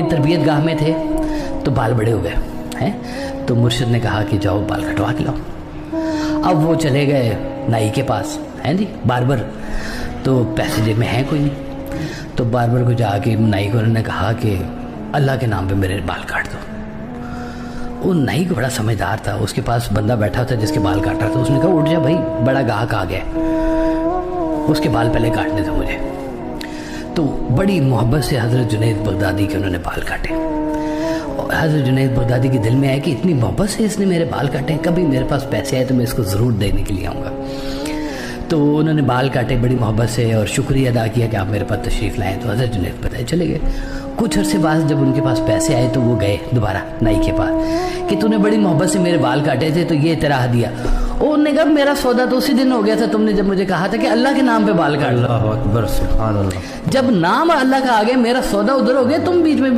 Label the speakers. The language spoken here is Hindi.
Speaker 1: तरबियत गाह में थे तो बाल बड़े हो गए हैं, तो मुर्शिद ने कहा कि जाओ बाल कटवा के लाओ। अब वो चले गए नाई के पास, हैं जी, बार्बर। तो पैसे जेब में हैं कोई नहीं, तो बार्बर को जाके नाई को उन्होंने कहा कि अल्लाह के नाम पे मेरे बाल काट दो। वो नाई को बड़ा समझदार था, उसके पास बंदा बैठा था जिसके बाल काट रहा था। उसने कहा उठ जा भाई, बड़ा गाहक आ गया, उसके बाल पहले काटने थे मुझे। तो बड़ी मोहब्बत से हज़रत जुनैद बगदादी के उन्होंने बाल काटे। और हज़रत जुनैद बगदादी के दिल में आया कि इतनी मोहब्बत से इसने मेरे बाल काटे, कभी मेरे पास पैसे आए तो मैं इसको ज़रूर देने के लिए आऊँगा। तो उन्होंने बाल काटे बड़ी मोहब्बत से और शुक्रिया अदा किया कि आप मेरे पास तशरीफ़ लाएँ। तो हज़रत जुनैद बगदादी चले गए। कुछ अरसे बाद जब उनके पास पैसे आए तो वो गए दोबारा नाई के पास कि तूने बड़ी मोहब्बत से मेरे बाल काटे थे तो ये तेरा हदिया। उन्होंने कहा मेरा सौदा तो उसी दिन हो गया था, तुमने जब मुझे कहा था कि अल्लाह के नाम पे बाल काट लो।
Speaker 2: अल्लाह अकबर, सुभान अल्लाह।
Speaker 1: जब नाम अल्लाह का आ गया, मेरा सौदा उधर हो गया, तुम बीच में